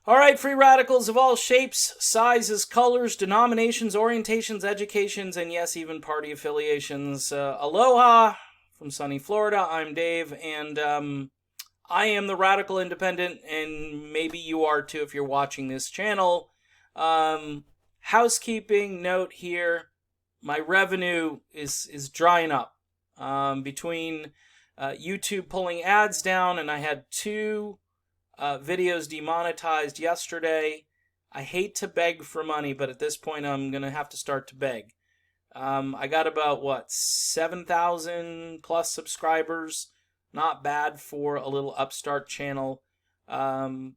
All right, free radicals of all shapes, sizes, colors, denominations, orientations, educations, and yes, even party affiliations. Aloha from sunny Florida. I'm Dave, and I am the Radical Independent, and maybe you are too if you're watching this channel. Housekeeping note here, my revenue is drying up. Between YouTube pulling ads down, and I had two videos demonetized yesterday. I hate to beg for money, but at this point I'm going to have to start to beg. I got about, 7,000 plus subscribers. Not bad for a little upstart channel. And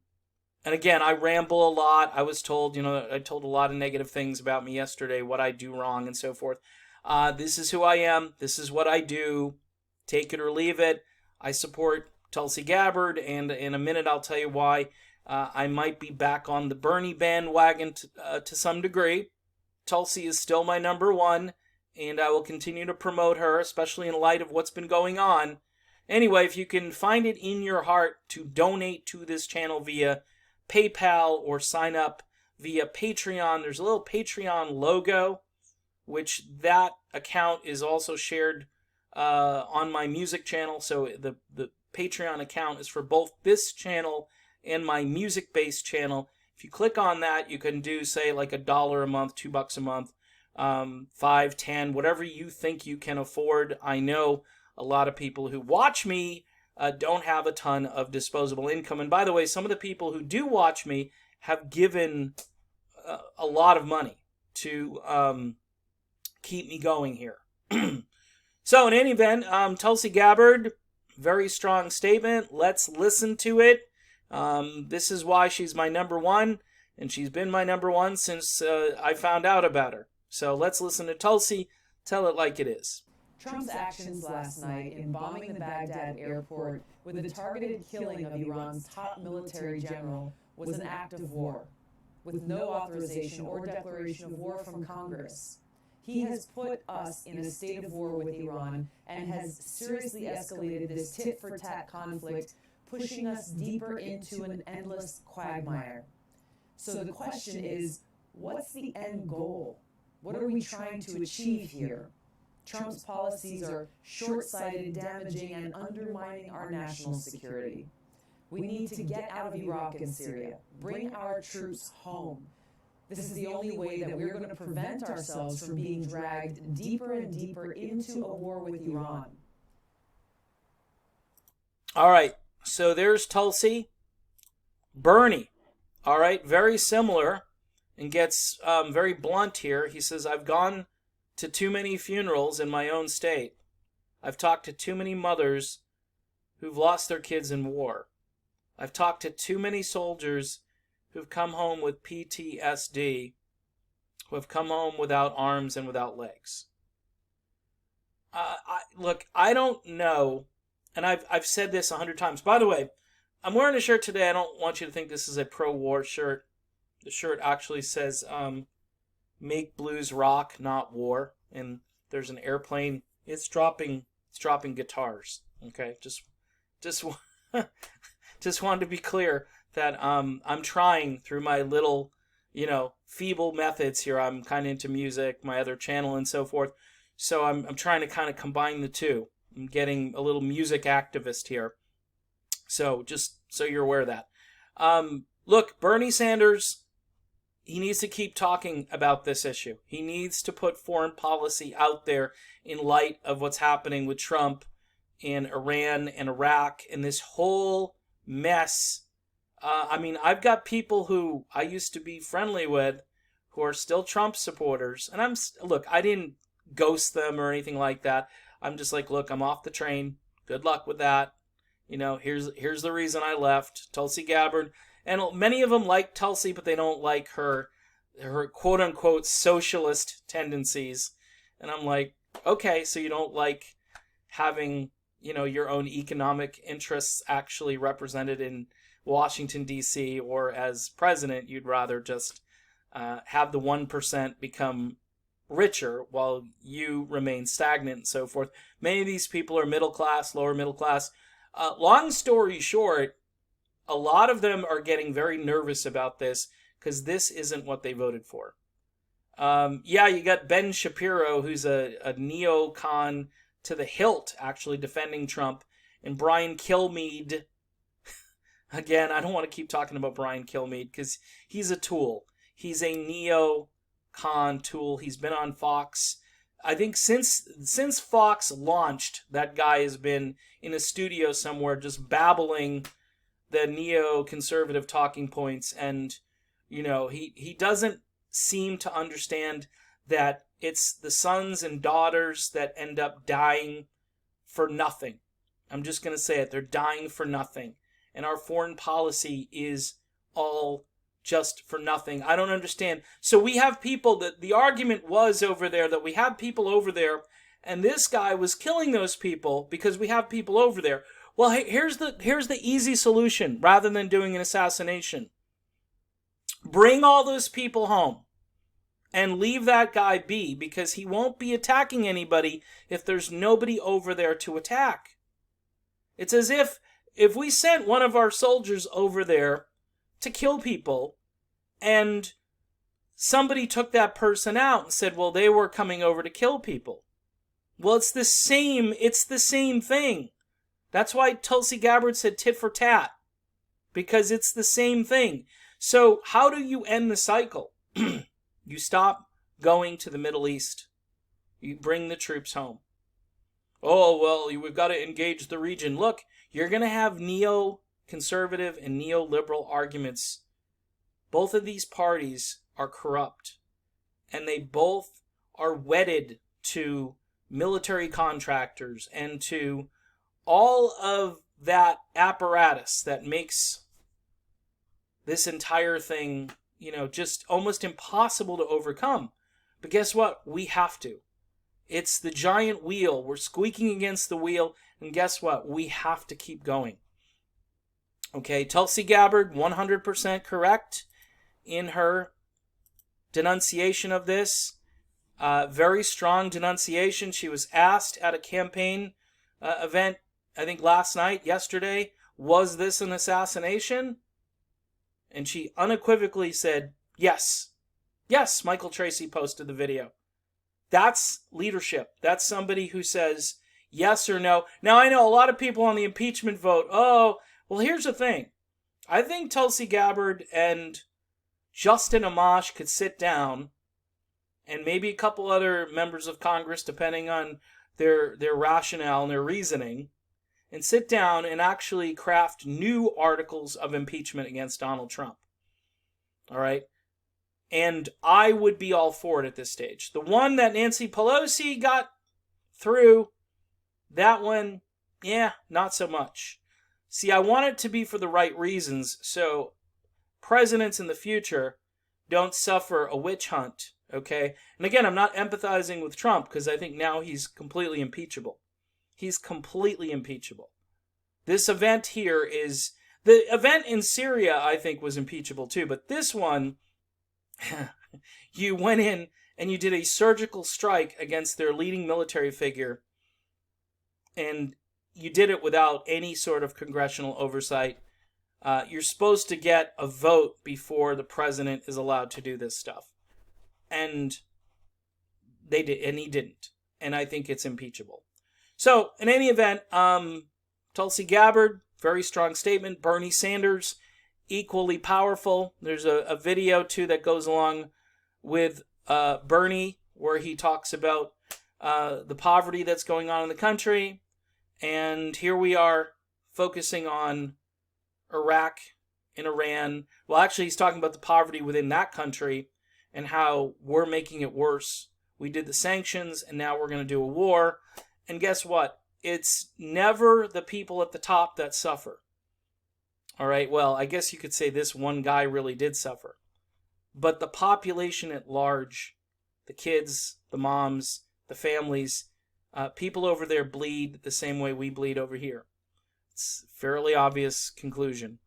again, I ramble a lot. I was told, I told a lot of negative things about me yesterday, what I do wrong and so forth. This is who I am. This is what I do. Take it or leave it. I support Tulsi Gabbard, and in a minute I'll tell you why. I might be back on the Bernie bandwagon to some degree. Tulsi is still my number one, and I will continue to promote her, especially in light of what's been going on. Anyway, if you can find it in your heart to donate to this channel via PayPal or sign up via Patreon, there's a little Patreon logo, which that account is also shared on my music channel, so the Patreon account is for both this channel and my music-based channel. If you click on that, you can do, say, like $1 a month, $2 a month, 5, 10, whatever you think you can afford. I know a lot of people who watch me don't have a ton of disposable income. And by the way, some of the people who do watch me have given a lot of money to keep me going here. So in any event, Tulsi Gabbard, very strong statement. Let's listen to it. This is why she's my number one, and she's been my number one since I found out about her. So let's listen to Tulsi tell it like it is. Trump's actions last night in bombing the Baghdad airport with the targeted killing of Iran's top military general was an act of war, with no authorization or declaration of war from Congress. He has put us in a state of war with Iran and has seriously escalated this tit-for-tat conflict, pushing us deeper into an endless quagmire. So the question is, what's the end goal? What are we trying to achieve here? Trump's policies are short-sighted, damaging, and undermining our national security. We need to get out of Iraq and Syria, bring our troops home. This is the only way that we're going to prevent ourselves from being dragged deeper and deeper into a war with Iran. All right, so there's Tulsi. Bernie, all right, very similar, and gets very blunt here. He says, I've gone to too many funerals in my own state. I've talked to too many mothers who've lost their kids in war. I've talked to too many soldiers who've come home with PTSD, who have come home without arms and without legs. Look, I don't know, and I've said this 100 times. By the way, I'm wearing a shirt today. I don't want you to think this is a pro-war shirt. The shirt actually says, make blues rock, not war. And there's an airplane. It's dropping guitars. Okay, just wanted to be clear that I'm trying through my little, feeble methods here. I'm kind of into music, my other channel and so forth. So I'm trying to kind of combine the two. I'm getting a little music activist here. So just so you're aware of that. Look, Bernie Sanders, he needs to keep talking about this issue. He needs to put foreign policy out there in light of what's happening with Trump and Iran and Iraq and this whole mess. I've got people who I used to be friendly with who are still Trump supporters. And I didn't ghost them or anything like that. I'm just like, look, I'm off the train. Good luck with that. Here's the reason I left. Tulsi Gabbard. And many of them like Tulsi, but they don't like her quote-unquote socialist tendencies. And I'm like, okay, so you don't like having, your own economic interests actually represented in Washington, D.C., or as president, you'd rather just have the 1% become richer while you remain stagnant and so forth. Many of these people are middle class, lower middle class. Long story short, a lot of them are getting very nervous about this because this isn't what they voted for. Yeah, you got Ben Shapiro, who's a neocon to the hilt, actually defending Trump, and Brian Kilmeade. Again, I don't want to keep talking about Brian Kilmeade because he's a tool. He's a neocon tool. He's been on Fox. I think since Fox launched, that guy has been in a studio somewhere just babbling the neoconservative talking points, and he doesn't seem to understand that it's the sons and daughters that end up dying for nothing. I'm just going to say it. They're dying for nothing. And our foreign policy is all just for nothing. I don't understand. So we have people that the argument was over there that we have people over there, and this guy was killing those people because we have people over there. Well, here's the easy solution rather than doing an assassination. Bring all those people home and leave that guy be, because he won't be attacking anybody if there's nobody over there to attack. It's as if we sent one of our soldiers over there to kill people, and somebody took that person out and said, well, they were coming over to kill people. Well, it's the same thing. That's why Tulsi Gabbard said tit for tat, because it's the same thing. So how do you end the cycle? You stop going to the Middle East. You bring the troops home. Oh, well, we've got to engage the region. Look, you're going to have neoconservative and neoliberal arguments. Both of these parties are corrupt, and they both are wedded to military contractors and to all of that apparatus that makes this entire thing, just almost impossible to overcome. But guess what? We have to. It's the giant wheel. We're squeaking against the wheel, and guess what? We have to keep going. Okay, Tulsi Gabbard, 100% correct in her denunciation of this. Very strong denunciation. She was asked at a campaign event, I think yesterday, was this an assassination? And she unequivocally said, yes. Yes, Michael Tracy posted the video. That's leadership. That's somebody who says yes or no. Now, I know a lot of people on the impeachment vote, oh, well, here's the thing. I think Tulsi Gabbard and Justin Amash could sit down, and maybe a couple other members of Congress, depending on their rationale and their reasoning, and sit down and actually craft new articles of impeachment against Donald Trump. All right? And I would be all for it at this stage. The one that Nancy Pelosi got through, that one, yeah, not so much. See, I want it to be for the right reasons, so presidents in the future don't suffer a witch hunt, okay? And again, I'm not empathizing with Trump because I think now he's completely impeachable. He's completely impeachable. This event here is... The event in Syria, I think, was impeachable too, but this one, you went in and you did a surgical strike against their leading military figure, and you did it without any sort of congressional oversight. You're supposed to get a vote before the president is allowed to do this stuff. And they did, and he didn't. And I think it's impeachable. So, in any event, Tulsi Gabbard, very strong statement. Bernie Sanders, equally powerful. There's a video, too, that goes along with Bernie, where he talks about the poverty that's going on in the country. And here we are focusing on Iraq and Iran. Well, actually, he's talking about the poverty within that country and how we're making it worse. We did the sanctions, and now we're going to do a war. And guess what? It's never the people at the top that suffer. All right, well, I guess you could say this one guy really did suffer. But the population at large, the kids, the moms, the families, people over there bleed the same way we bleed over here. It's a fairly obvious conclusion.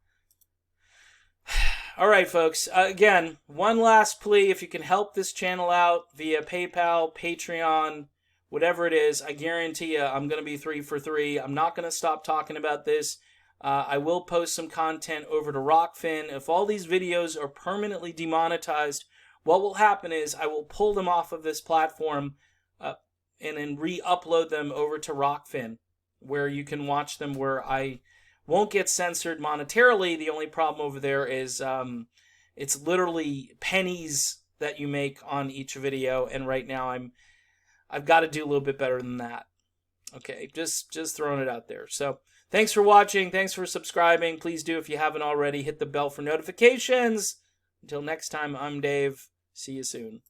All right, folks. Again, one last plea. If you can help this channel out via PayPal, Patreon, whatever it is, I guarantee you I'm going to be 3 for 3. I'm not going to stop talking about this. I will post some content over to Rockfin. If all these videos are permanently demonetized, what will happen is I will pull them off of this platform and then re-upload them over to Rockfin, where you can watch them where I won't get censored monetarily. The only problem over there is it's literally pennies that you make on each video, and right now I've got to do a little bit better than that. Okay, just throwing it out there. So thanks for watching. Thanks for subscribing. Please do, if you haven't already, hit the bell for notifications. Until next time, I'm Dave. See you soon.